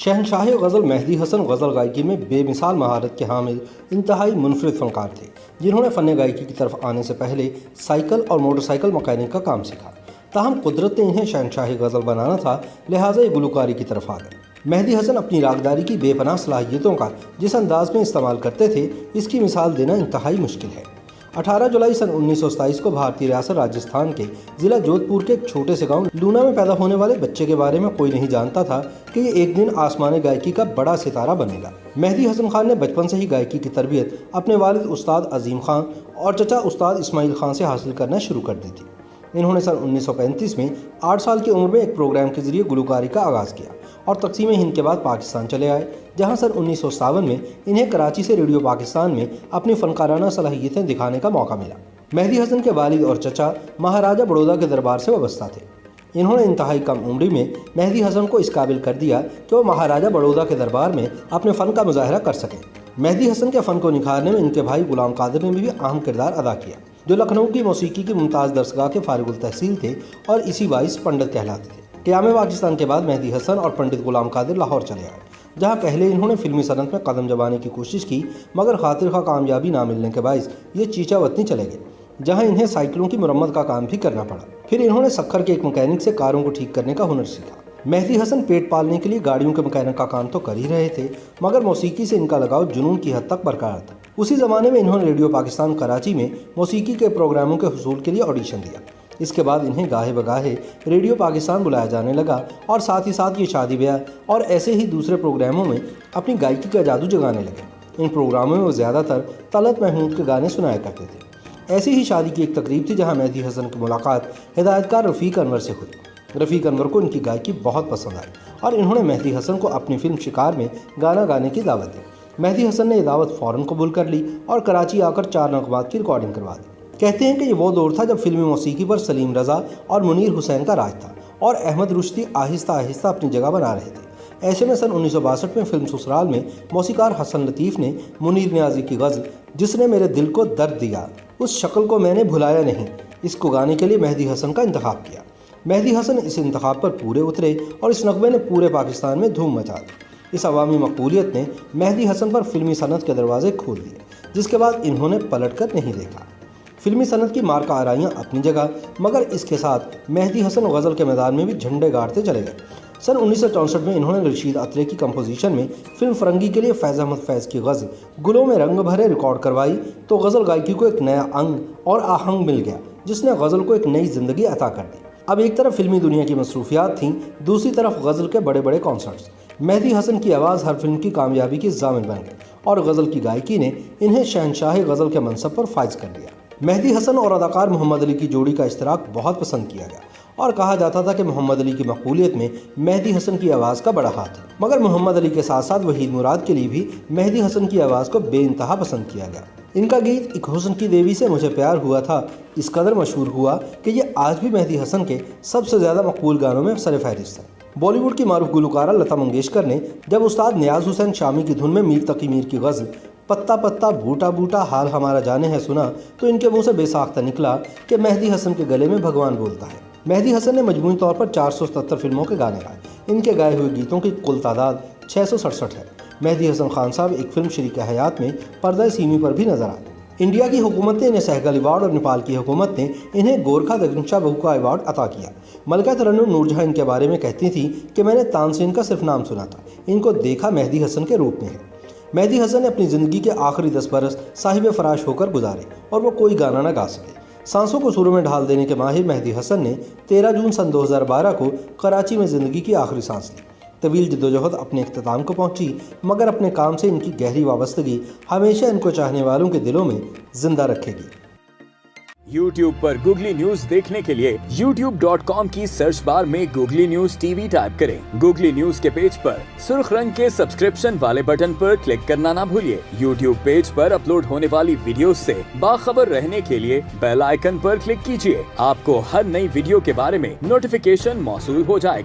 शहनशाह गज़ल मेहदी हसन गज़ल गायकी में बेमिसाल महारत के हामिल इंतहाई मुनफरिद फ़नकार थे, जिन्होंने फ़न गायकी की तरफ आने से पहले साइकिल और मोटरसाइकिल मैकेनिक का काम सीखा। ताहम कुदरत ने इन्हें शहनशाह गज़ल बनाना था, लिहाजा ये गुलकारी की तरफ आ गए। मेहदी हसन अपनी रागदारी की बेपनाह सलाहियतों का जिस अंदाज में इस्तेमाल करते थे, इसकी मिसाल देना इंतहाई मुश्किल है। 18 जुलाई सन 1927 को भारतीय रियासत राजस्थान के जिला जोधपुर के एक छोटे से गांव लूना में पैदा होने वाले बच्चे के बारे में कोई नहीं जानता था कि ये एक दिन आसमानी गायकी का बड़ा सितारा बनेगा। मेहदी हसन खान ने बचपन से ही गायकी की तरबियत अपने वालिद उस्ताद अजीम खान और चचा उस्ताद इस्माइल खान से हासिल करना शुरू कर दी थी। इन्होंने सन 1935 में 8 साल की उम्र में एक प्रोग्राम के जरिए गुलकारी का आगाज़ किया और तकसीम हिंद के बाद पाकिस्तान चले आए, जहां सन 1957 में इन्हें कराची से रेडियो पाकिस्तान में अपनी फ़नकाराना सलाहियतें दिखाने का मौका मिला। मेहदी हसन के वालिद और चचा महाराजा बड़ौदा के दरबार से वाबस्ता थे। इन्होंने इंतहाई कम उम्री में मेहदी हसन को इस काबिल कर दिया कि वो महाराजा बड़ौदा के दरबार में अपने फ़न का मुजाहरा कर सकें। मेहदी हसन के फ़न को निखारने में इनके भाई गुलाम कादिर ने भी अहम किरदार अदा किया, जो लखनऊ की मौसीकी की मुमताज़ दरसगाह के फारिगुल तहसील थे और इसी बाइस पंडित कहलाते थे। क़याम पाकिस्तान के बाद मेहदी हसन और पंडित गुलाम कादिर लाहौर चले आए, जहां पहले इन्होंने फिल्मी सनत में कदम जमाने की कोशिश की, मगर खातिर खा कामयाबी ना मिलने के बायस ये चीचा वतनी चले गए, जहां इन्हें साइकिलों की मुरम्मत का काम भी करना पड़ा। फिर इन्होंने सक्खर के एक मैकेनिक से कारों को ठीक करने का हुनर सीखा। मेहदी हसन पेट पालने के लिए गाड़ियों के मैकेनिक का काम तो कर ही रहे थे, मगर मौसीकी से इनका लगाव जुनून की हद तक बरकरार था। उसी ज़माने में इन्होंने रेडियो पाकिस्तान कराची में मौसीकी के प्रोग्रामों के हुसूल के लिए ऑडिशन दिया। इसके बाद इन्हें गाहे बगाहे रेडियो पाकिस्तान बुलाया जाने लगा और साथ ही साथ ये शादी ब्याह और ऐसे ही दूसरे प्रोग्रामों में अपनी गायकी का जादू जगाने लगे। इन प्रोग्रामों में वो ज़्यादातर तलत महमूद के गाने सुनाया करते थे। ऐसी ही शादी की एक तकरीब थी जहाँ मेहदी हसन की मुलाकात हिदायतकार रफ़ीक अनवर से हुई। रफ़ीक अनवर को इनकी गायकी बहुत पसंद आई और इन्होंने मेहदी हसन को अपनी फिल्म शिकार में गाना गाने की दावत दी। मेहदी हसन ने यह दावत फ़ौरन कबूल कर ली और कराची आकर 4 नगमात की रिकॉर्डिंग करवा दी। कहते हैं कि ये वो दौर था जब फिल्मी मौसीकी पर सलीम रज़ा और मुनीर हुसैन का राज था और अहमद रुश्दी आहिस्ता आहिस्ता अपनी जगह बना रहे थे। ऐसे में सन 1962 में फिल्म ससुराल में मौसीकार हसन लतीफ़ ने मुनीर नियाज़ी की गज़ल जिसने मेरे दिल को दर्द दिया, उस शक्ल को मैंने भुलाया नहीं, इसको गाने के लिए मेहदी हसन का इंतखाब किया। मेहदी हसन इस इंतखाब पर पूरे उतरे और इस नगमे ने पूरे पाकिस्तान में धूम मचा दी। इस अवामी मकबूलियत ने मेहदी हसन पर फिल्मी सनत के दरवाजे खोल दिए, जिसके बाद इन्होंने पलट कर नहीं देखा। फिल्मी सनत की मार्का आराइयाँ अपनी जगह, मगर इसके साथ मेहदी हसन गज़ल के मैदान में भी झंडे गाड़ते चले गए। सन 1964 में इन्होंने रशीद अत्रे की कंपोजिशन में फिल्म फरंगी के लिए फैज़ अहमद फैज़ की गज़ल गुलों में रंग भरे रिकॉर्ड करवाई, तो गज़ल गायकी को एक नया अंग और आहंग मिल गया, जिसने गज़ल को एक नई ज़िंदगी अता कर दी। अब एक तरफ फिल्मी दुनिया की मसरूफियात थीं, दूसरी तरफ गज़ल के बड़े बड़े कॉन्सर्ट्स। मेहदी हसन की आवाज़ हर फिल्म की कामयाबी की ज़ामिन बन गई और गज़ल की गायकी ने इन्हें शहनशाह गज़ल के मनसब पर फाइज कर दिया। मेहदी हसन और अदाकार मोहम्मद अली की जोड़ी का इश्तराक बहुत पसंद किया गया और कहा जाता था कि मोहम्मद अली की मकबूलियत में मेहदी हसन की आवाज़ का बड़ा हाथ है। मगर मोहम्मद अली के साथ साथ वहीद मुराद के लिए भी मेहदी हसन की आवाज़ को बेइंतहा पसंद किया गया। इनका गीत एक हुस्न की देवी से मुझे प्यार हुआ था इस कदर मशहूर हुआ कि ये आज भी मेहदी हसन के सबसे ज़्यादा मकबूल गानों में सरफ़हरिस्त है। बॉलीवुड की मारूफ गुलकारा लता मंगेशकर ने जब उस्ताद नियाज़ हुसैन शामी की धुन में मीर तकी मीर की गज़ल पत्ता पत्ता बूटा बूटा हाल हमारा जाने है सुना, तो इनके मुंह से बेसाख्ता निकला कि मेहदी हसन के गले में भगवान बोलता है। मेहदी हसन ने मजमूई तौर पर 477 फिल्मों के गाने गाए। इनके गाए हुए गीतों की कुल तादाद 667 है। मेहदी हसन खान साहब एक फिल्म शरीक हयात में पर्दा सीमी पर भी नजर आए। इंडिया की हुकूमत ने इन्हें सहगल अवार्ड और नेपाल की हुकूमत ने इन्हें गोरखा दगनशा बहू का अवार्ड अता किया। मलका तरन्नुम नूरजहां इनके बारे में कहती थी कि मैंने तानसेन का सिर्फ नाम सुना था, इनको देखा मेहदी हसन के रूप में है। मेहदी हसन ने अपनी ज़िंदगी के आखिरी 10 बरस साहिब फराश होकर गुजारे और वो कोई गाना न गा सके। सांसों को सुरों में ढाल देने के माहिर मेहदी हसन ने 13 जून सन 2012 को कराची में ज़िंदगी की आखिरी सांस ली। तवील जद्दोजहद अपने इख्तिताम को पहुंची, मगर अपने काम से इनकी गहरी वाबस्तगी हमेशा इनको चाहने वालों के दिलों में जिंदा रखेगी। YouTube पर गूगली न्यूज देखने के लिए youtube.com की सर्च बार में गूगली न्यूज टीवी टाइप करें। गूगली न्यूज के पेज पर सुर्ख रंग के सब्सक्रिप्शन वाले बटन पर क्लिक करना ना भूलिए। YouTube पेज पर अपलोड होने वाली वीडियोस से बाखबर रहने के लिए बेल आइकन पर क्लिक कीजिए। आपको हर नई वीडियो के बारे में नोटिफिकेशन मौसूल हो जाएगा।